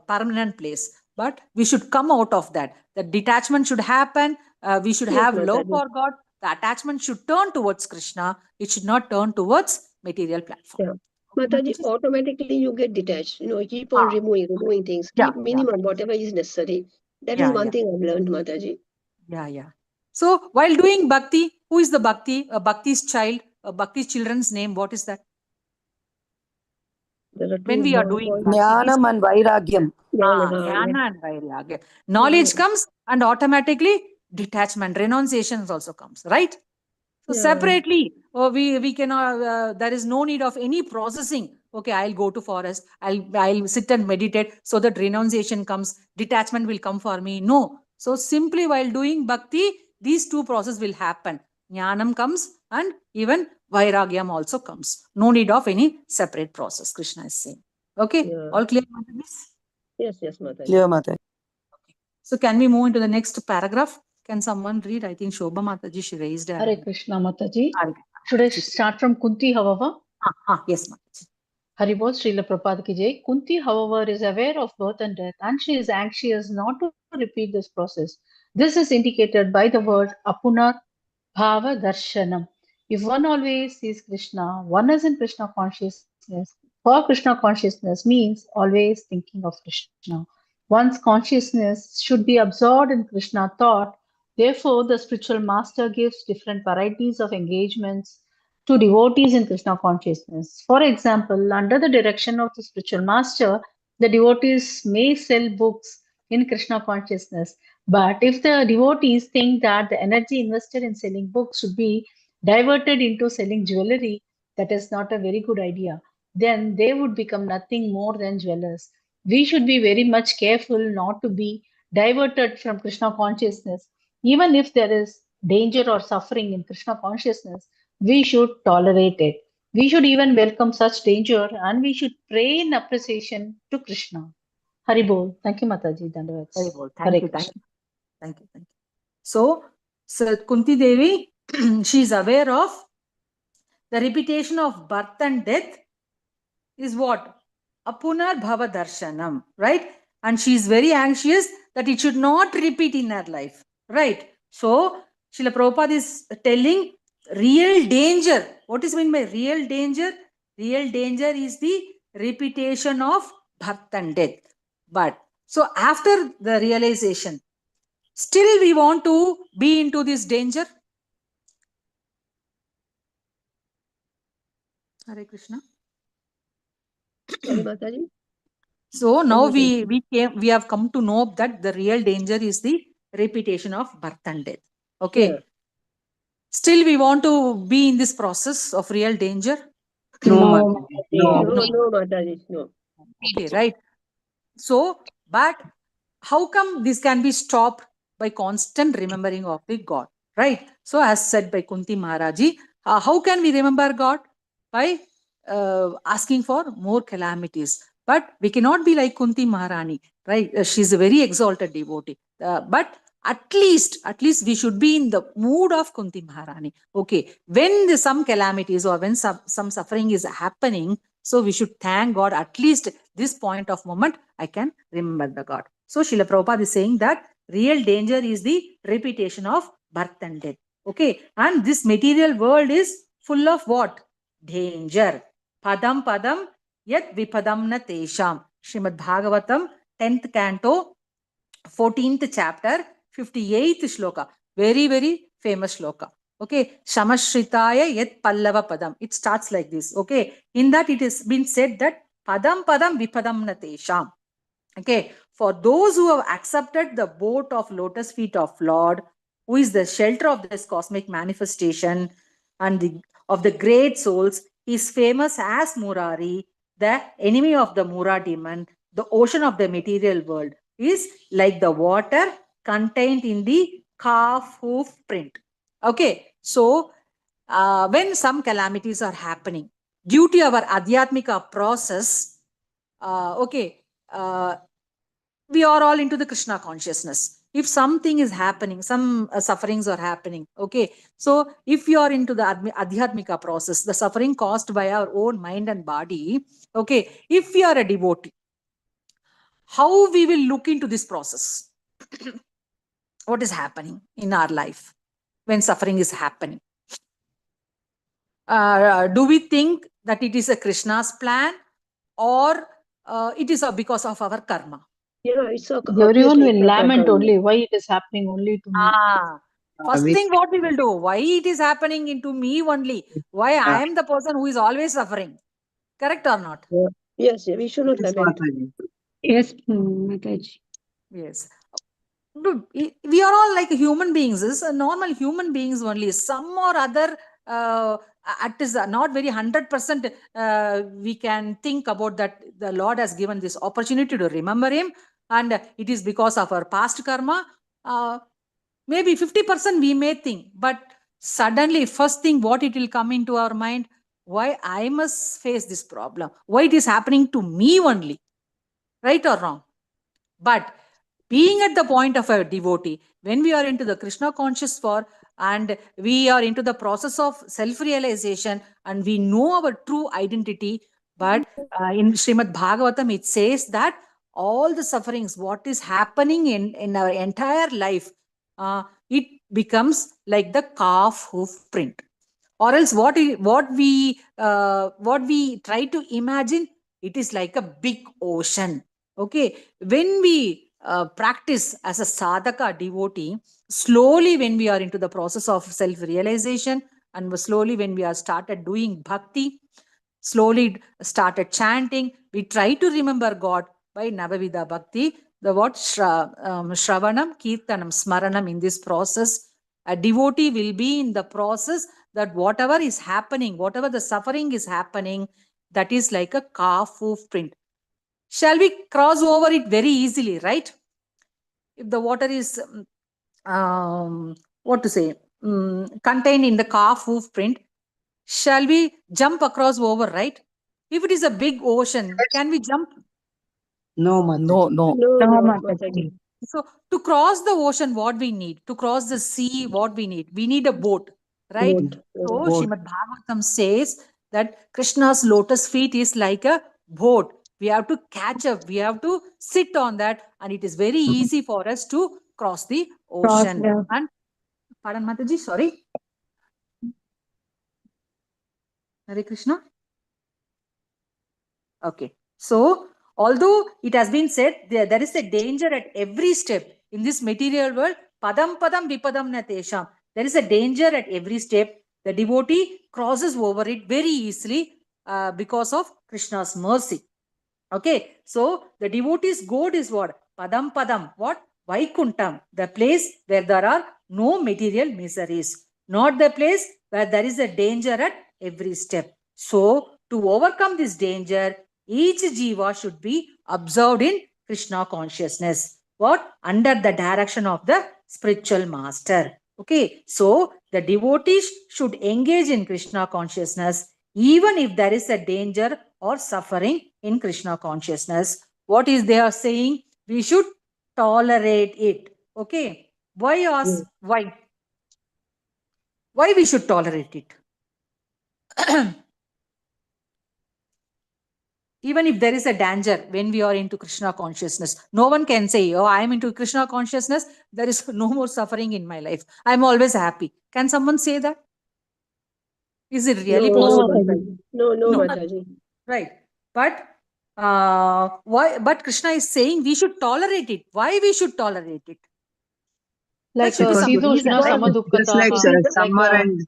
permanent place, but we should come out of that. The detachment should happen. We should Yes, have love Mataji. for God. The attachment should turn towards Krishna. It should not turn towards material platform. Yeah. Okay, Mataji, Mataji? automatically you get detached. Keep on Ah, removing things. yeah, Keep yeah, minimum, whatever is necessary. That is yeah, one yeah, thing I've learned, Mataji. yeah. So while doing bhakti, who is the bhakti? Bhakti's child, Bhakti's children's name. What is that? There are When two we are boys. doing bhakti, Jnanam and Vairagyam. jnana and vairagya. Knowledge comes and automatically detachment, renunciation also comes, right? So separately, we cannot. There is no need of any processing. Okay, I'll go to forest. I'll sit and meditate so that renunciation comes. Detachment will come for me. No. So simply while doing bhakti, these two processes will happen. Jnanam comes and even vairagyam also comes. No need of any separate process. Krishna is saying. Okay, Yeah. all clear, Mataji? Yes, Mataji. Clear, Mataji. So can we move into the next paragraph? Can someone read? I think Shobha Mataji, she raised her Hare hand. Krishna Mataji. Hare Should I Krishna. start from Kunti, however? Yes, Mataji. Haribol Srila Prabhupada ki jai. Kunti, however, is aware of birth and death, and she is anxious not to repeat this process. This is indicated by the word apunar bhava darshanam. If one always sees Krishna, one is in Krishna consciousness. For Krishna consciousness means always thinking of Krishna. One's consciousness should be absorbed in Krishna thought. Therefore, the spiritual master gives different varieties of engagements to devotees in Krishna consciousness. For example, under the direction of the spiritual master, the devotees may sell books in Krishna consciousness. But if the devotees think that the energy invested in selling books should be diverted into selling jewelry, that is not a very good idea. Then they would become nothing more than jewelers. We should be very much careful not to be diverted from Krishna consciousness. Even if there is danger or suffering in Krishna consciousness, we should tolerate it. We should even welcome such danger and we should pray in appreciation to Krishna. Haribol. Thank you, Mataji. Dandavats. Very well. Hare Thank you. Krishna. Thank you. So Kunti Devi, she is aware of the repetition of birth and death is what? Apunar bhava darshanam, right? And she is very anxious that it should not repeat in her life, right? So Srila Prabhupada is telling real danger. What is meant by real danger? Real danger is the repetition of birth and death. But so after the realization, still we want to be into this danger. Hare Krishna. Sorry, Mataji. So now we have come to know that the real danger is the repetition of birth and death. Okay. Yeah. Still we want to be in this process of real danger. No, No, Mataji. No, No. no, Mataji. No. Okay, right. So, but how come this can be stopped? By constant remembering of the God, right? So as said by Kunti Maharaji, how can we remember God? By asking for more calamities. But we cannot be like Kunti Maharani, right? She's a very exalted devotee. But at least we should be in the mood of Kunti Maharani. Okay, when some calamities or when some suffering is happening, so we should thank God. At least this point of moment, I can remember the God. So Srila Prabhupada is saying that real danger is the repetition of birth and death. Okay, and this material world is full of what? Danger. Padam padam yat vipadam na tesham. Srimad Bhagavatam, 10th canto, 14th chapter, 58th shloka. Very, very famous shloka. Okay, Shamashritaya yet pallava padam. It starts like this. Okay, in that it has been said that padam padam vipadam na tesham. Okay, for those who have accepted the boat of lotus feet of Lord, who is the shelter of this cosmic manifestation and of the great souls, he is famous as Murari, the enemy of the Mura demon, the ocean of the material world, is like the water contained in the calf hoof print. Okay, So, when some calamities are happening due to our Adhyatmika process, okay, we are all into the Krishna consciousness. If something is happening, some sufferings are happening, okay. So, if you are into the Adhyatmika process, the suffering caused by our own mind and body, okay, if we are a devotee, how we will look into this process? What is happening in our life when suffering is happening? Do we think that it is a Krishna's plan, or it is because of our karma? Yeah, it's Everyone obviously will it's our lament karma. only why it is happening only to me. First we- thing what we will do, why it is happening into me only? Why I am the person who is always suffering? Correct or not? Yeah. Yes, we should not Yes, lament. Mataji. Yes, Mataji. Yes. Dude, we are all like human beings, is normal human beings only. Some or other, it is not very 100%. We can think about that. The Lord has given this opportunity to remember Him, and it is because of our past karma. Maybe 50% we may think, but suddenly, first thing what it will come into our mind: why I must face this problem? Why it is happening to me only? Right or wrong? But being at the point of a devotee, when we are into the Krishna conscious for, and we are into the process of self-realization, and we know our true identity, but in Srimad Bhagavatam, it says that all the sufferings, what is happening in our entire life, it becomes like the calf hoof print. Or else what we try to imagine, it is like a big ocean. Okay, when we practice as a sadhaka devotee, slowly when we are into the process of self realization, and slowly when we are started doing bhakti, slowly started chanting, we try to remember God by Navavida Bhakti, the what Shravanam, Kirtanam, Smaranam. In this process, a devotee will be in the process that whatever is happening, whatever the suffering is happening, that is like a calf hoof print. Shall we cross over it very easily, right? If the water is, what to say, contained in the calf hoof print, shall we jump across over, right? If it is a big ocean, can we jump? No, Mataji. No, no. No, No, no, Mataji. Mataji. So to cross the ocean, what we need? To cross the sea, what we need? We need a boat, right? Boat. So Boat. Srimad Bhagavatam says that Krishna's lotus feet is like a boat. We have to catch up. We have to sit on that, and it is very easy for us to cross the Cross ocean. the And pardon, Mataji, sorry. Hare Krishna. Okay. So, although it has been said there is a danger at every step in this material world, padam padam vipadam na tesham. There is a danger at every step. The devotee crosses over it very easily because of Krishna's mercy. Okay. So, the devotee's goal is what? Padam padam. What? Vaikuntham. The place where there are no material miseries. Not the place where there is a danger at every step. So, to overcome this danger, each jiva should be observed in Krishna consciousness. What? Under the direction of the spiritual master. Okay. So, the devotees should engage in Krishna consciousness even if there is a danger or suffering in Krishna consciousness. What is they are saying? We should tolerate it. Okay. Why ask? Why? Why we should tolerate it? Even if there is a danger when we are into Krishna consciousness, no one can say, oh, I am into Krishna consciousness, there is no more suffering in my life. I am always happy. Can someone say that? Is it really No, no, possible? Mataji. No, no, No. Mataji. Right. But why? But Krishna is saying we should tolerate it. Why we should tolerate it? There Like should be some reason, Sidoshna right? Just like Samadukkataha, like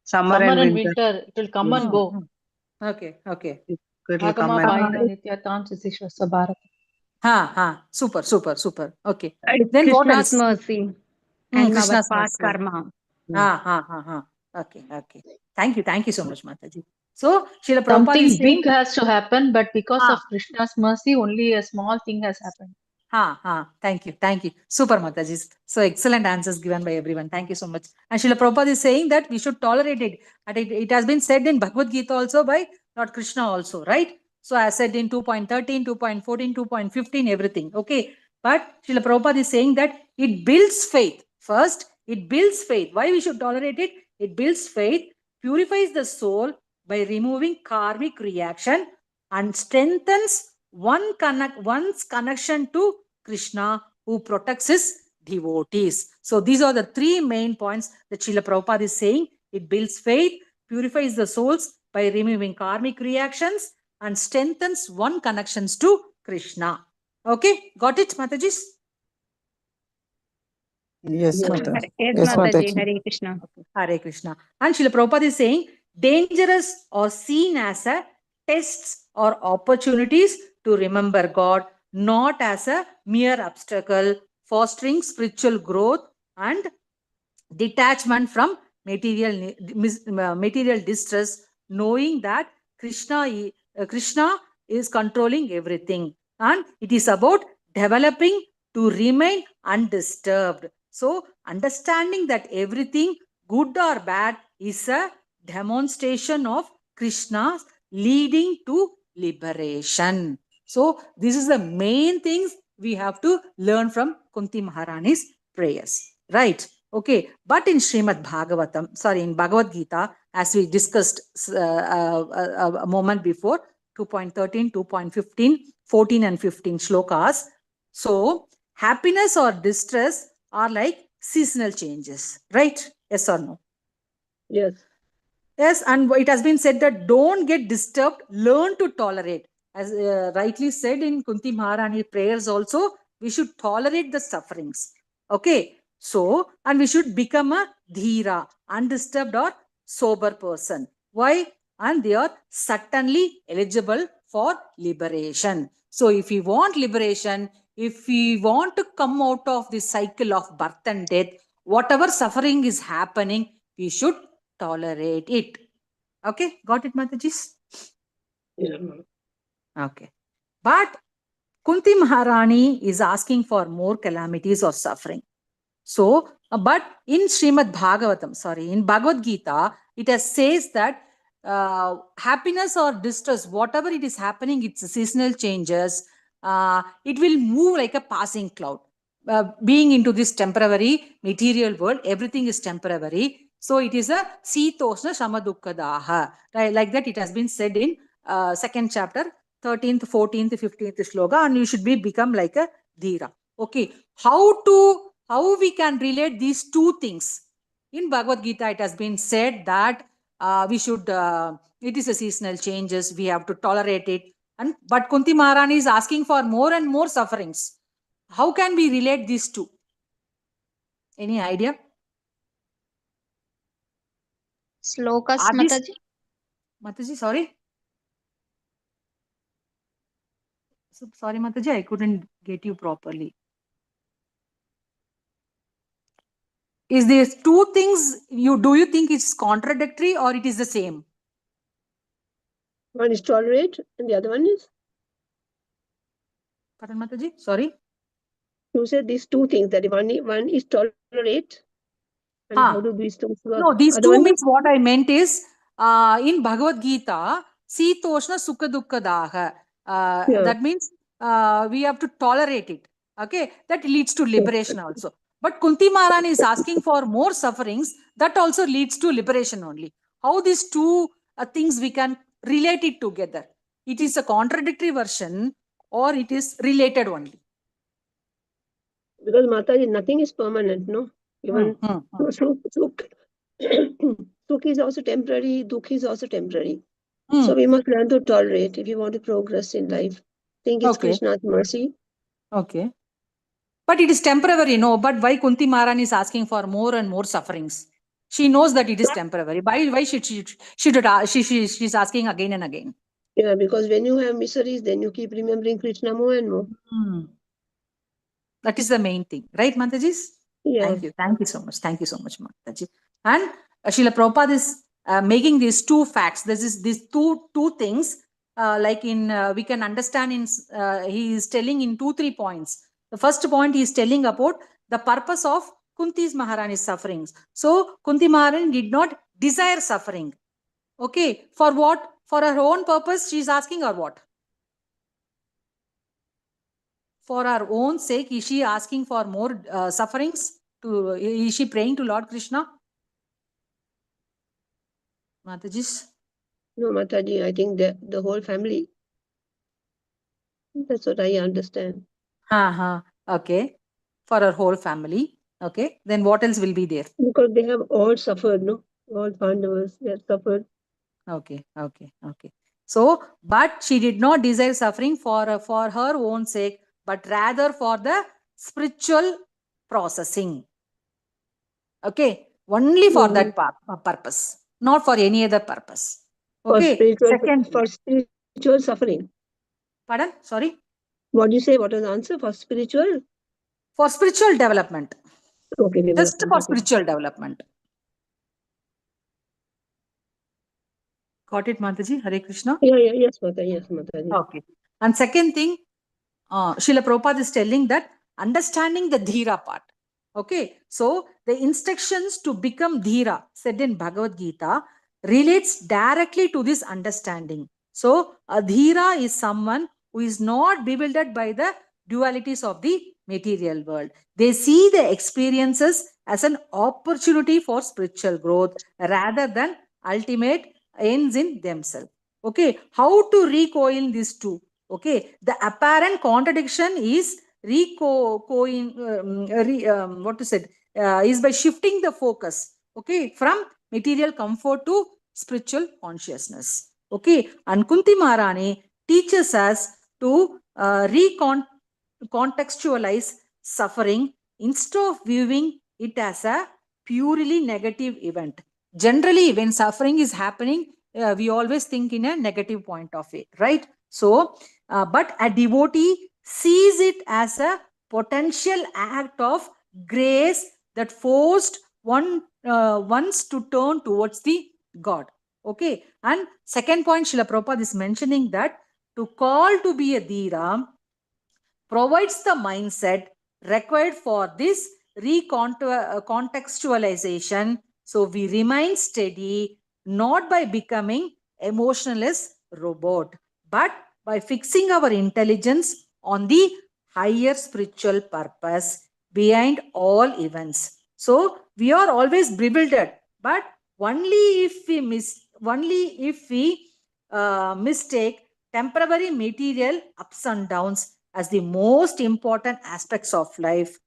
summer and and winter. winter, it will come and go. Okay. Okay. It'll come Agama and Payana Nityatam Sisishwasa Bharat. Super. Super. Super. Okay. it's Then what Krishna's else? mercy and our Krishna's past mercy. karma. Okay. Okay. Thank you. Thank you so much, Mataji. So, Srila Prabhupada is Something saying, big has to happen, but because of Krishna's mercy, only a small thing has happened. Thank you. Thank you. Super, Mataji. So excellent answers given by everyone. Thank you so much. And Srila Prabhupada is saying that we should tolerate it. And it has been said in Bhagavad Gita also by Lord Krishna also, right? So I said in 2.13, 2.14, 2.15, everything. Okay. But Srila Prabhupada is saying that it builds faith. First, it builds faith. Why we should tolerate it? It builds faith, purifies the soul by removing karmic reaction, and strengthens one's connection to Krishna, who protects his devotees. So these are the three main points that Srila Prabhupada is saying. It builds faith, purifies the souls by removing karmic reactions, and strengthens one connections to Krishna. Okay, got it, Mataji? Yes, Yeah. Mata. Yes, Yes, Mataji. Mataji. Hare Krishna. Hare Krishna. And Srila Prabhupada is saying dangerous or seen as a tests or opportunities to remember God, not as a mere obstacle, fostering spiritual growth and detachment from material distress, knowing that Krishna is controlling everything, and it is about developing to remain undisturbed. So understanding that everything good or bad is a demonstration of Krishna's leading to liberation. So this is the main things we have to learn from Kunti Maharani's prayers, right? Okay, but in Srimad Bhagavatam, in Bhagavad Gita, as we discussed a moment before, 2.13, 2.15, 14 and 15 shlokas. So happiness or distress are like seasonal changes, right? Yes or no? Yes. Yes, and it has been said that don't get disturbed, learn to tolerate. As rightly said in Kunti Maharani prayers also, we should tolerate the sufferings. Okay, so, and we should become a dhira, undisturbed or sober person. Why? And they are certainly eligible for liberation. So if we want liberation, if we want to come out of the cycle of birth and death, whatever suffering is happening, we should tolerate it. Okay, got it, Matajis? Yeah. Okay. But Kunti Maharani is asking for more calamities or suffering. So, but in Srimad Bhagavatam, in Bhagavad Gita, it has says that happiness or distress, whatever it is happening, it's seasonal changes. It will move like a passing cloud. Being into this temporary material world, everything is temporary. So it is a Sitosna Shamadukkadaha. Right? Like that, it has been said in second chapter, 13th, 14th, 15th shloka, and you should become like a Dhira. Okay. How we can relate these two things? In Bhagavad Gita, it has been said that we should, it is a seasonal changes, we have to tolerate it. But Kunti Maharani is asking for more and more sufferings. How can we relate these two? Any idea? Slokas, Mataji. Mataji, sorry. Sorry, Mataji, I couldn't get you properly. Is these two things, do you think it's contradictory or it is the same? One is tolerate and the other one is? Pardon, Mataji, sorry. You said these two things, that one is tolerate, and how do these things work? No, these Other two one means what I meant is in Bhagavad Gita, Sitoshna Sukha Dukkha Daha. That means we have to tolerate it. Okay, that leads to liberation also. But Kunti Maharani is asking for more sufferings, that also leads to liberation only. How these two things we can relate it together? It is a contradictory version or it is related only? Because Mataji, nothing is permanent, no? Even Sukh is also temporary, Dukh is also temporary. So we must learn to tolerate if you want to progress in life. Think it's Krishna's mercy. Okay. But it is temporary, no? But why Kunti Maharani is asking for more and more sufferings? She knows that it is temporary. Why should she's asking again and again? Yeah, because when you have miseries, then you keep remembering Krishna more and more. That is the main thing, right, Mataji? Yeah. Thank you. Thank you so much. Thank you so much, Mataji. And Srila Prabhupada is making these two facts. These two things, like in we can understand in he is telling in 2-3 points. The first point he is telling about the purpose of Kunti's Maharani's sufferings. So Kunti Maharani did not desire suffering. Okay, for what? For her own purpose, she is asking, or what? For her own sake, is she asking for more sufferings? Is she praying to Lord Krishna? Mataji? No, Mataji, I think the whole family. That's what I understand. Okay. For her whole family. Okay. Then what else will be there? Because they have all suffered, no? All Pandavas, they have suffered. Okay. So, but she did not desire suffering for her own sake, but rather for the spiritual processing. Okay. Only for that purpose, not for any other purpose. Okay. For spiritual suffering. Pardon? Sorry? What do you say? What was the answer? For spiritual? For spiritual development. Okay. Just for spiritual development. Got it, Mataji? Hare Krishna? Yes, Mataji. Okay. And second thing, Srila Prabhupada is telling that understanding the dhira part. Okay. So the instructions to become dhira said in Bhagavad Gita relates directly to this understanding. So a dhira is someone who is not bewildered by the dualities of the material world. They see the experiences as an opportunity for spiritual growth rather than ultimate ends in themselves. Okay, how to recoil these two? Okay, the apparent contradiction is is by shifting the focus. Okay, from material comfort to spiritual consciousness. Okay, and Kunti Maharani teaches us to recontextualize suffering instead of viewing it as a purely negative event. Generally, when suffering is happening, we always think in a negative point of view, right? So, but a devotee sees it as a potential act of grace that forced once to turn towards the God. Okay. And second point, Srila Prabhupada is mentioning that to call to be a dhira provides the mindset required for this recontextualization. So we remain steady, not by becoming emotionless robot, but by fixing our intelligence on the higher spiritual purpose behind all events. So we are always bewildered, but only if we mistake temporary material ups and downs as the most important aspects of life.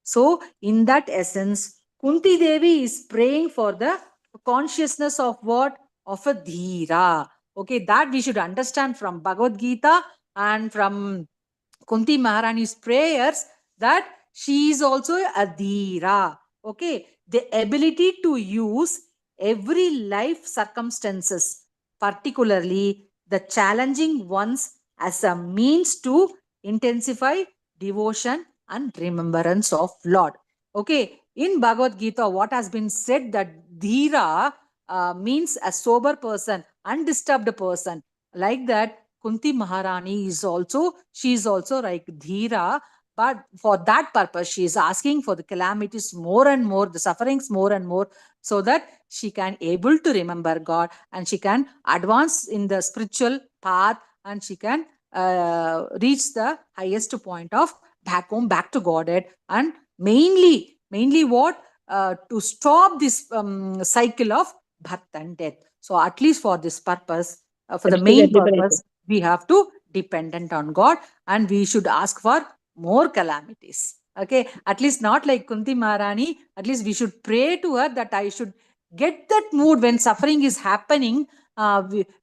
So, in that essence, Kunti Devi is praying for the consciousness of what? Of a dhira. Okay, that we should understand from Bhagavad Gita and from Kunti Maharani's prayers, that she is also a dhira. Okay, the ability to use every life circumstances, particularly the challenging ones, as a means to intensify devotion and remembrance of Lord. Okay, in Bhagavad Gita, what has been said that dhira means a sober person, undisturbed person. Like that, Kunti Maharani she is also like dhira, but for that purpose, she is asking for the calamities more and more, the sufferings more and more, so that she can able to remember God and she can advance in the spiritual path and she can reach the highest point of back home, back to Godhead, and mainly what? To stop this cycle of birth and death. So at least for this purpose, for the main purpose, we have to dependent on God and we should ask for more calamities. Okay, at least not like Kunti Maharani, at least we should pray to her that I should get that mood when suffering is happening.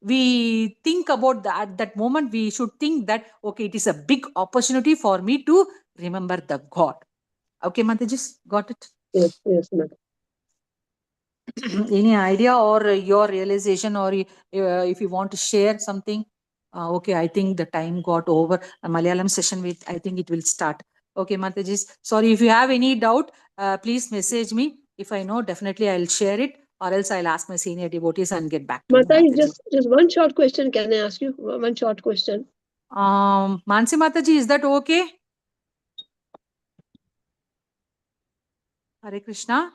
We think about that at that moment, we should think that, okay, it is a big opportunity for me to remember the God. Okay, Mataji, got it? Yes, ma'am. Any idea or your realization, or if you want to share something? Okay, I think the time got over. A Malayalam session I think it will start. Okay, Mataji, sorry, if you have any doubt, please message me. If I know, definitely I'll share it, or else I'll ask my senior devotees and get back to you. Mataji, just one short question. Can I ask you one short question? Mansi Mataji, is that okay? Hare Krishna.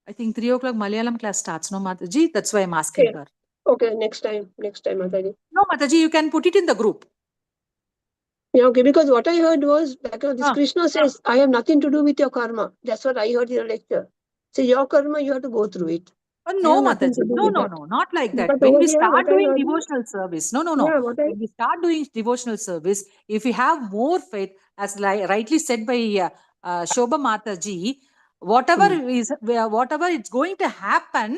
I think 3 o'clock Malayalam class starts, no, Mataji? That's why I'm asking Okay. her. Okay, next time, Mataji. No, Mataji, you can put it in the group. Yeah, okay, because what I heard was, this Ah. Krishna says, I have nothing to do with your karma. That's what I heard in the lecture. So your karma, you have to go through it. I No, have nothing Mataji. to do No, with no, that. no, not like that. But When over we here, start what I doing heard, devotional service, no. yeah, what I, When we start doing devotional service, if we have more faith, as rightly said by Shobha Mataji, whatever it's going to happen,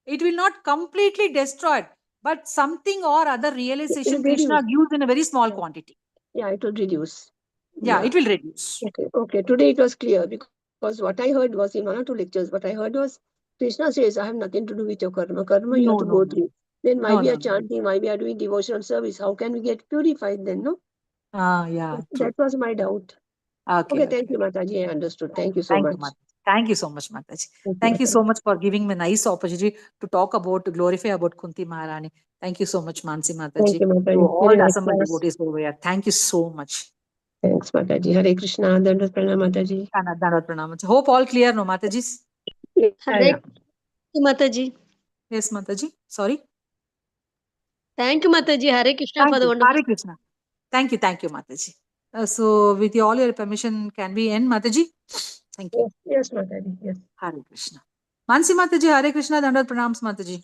it will not completely destroy it, but something or other realization It'll Krishna reduce. gives in a very small Yeah. quantity. Yeah, it will reduce. Yeah, it will reduce. Okay. Today it was clear because what I heard was in one or two lectures, what I heard was Krishna says, I have nothing to do with your karma. Karma you have to go through. Then why we are chanting, why we are doing devotional service? How can we get purified then, no? Yeah. That was my doubt. Okay, thank you, Mataji. I understood. Thank you so much. Thank you so much, Mataji. Thank you so much for giving me a nice opportunity to talk about, to glorify about Kunti Maharani. Thank you so much, Mansi Mataji. Thank you, Mataji. To all Very nice assembled class. devotees over here. Thank you so much. Thanks, Mataji. Hare Krishna. Dandavat pranam, Mataji. Dandavat pranam. Hope all clear, no, Mataji? Hare Mataji. Yes, Mataji. Sorry. Thank you, Mataji. Hare Krishna for the wonderful. Hare Krishna. Thank you, Mataji. So, with all your permission, can we end, Mataji? Thank you. Yes, Mataji. Yes. Hare Krishna. Mansi Mataji, Hare Krishna, Dandavat pranams, Mataji.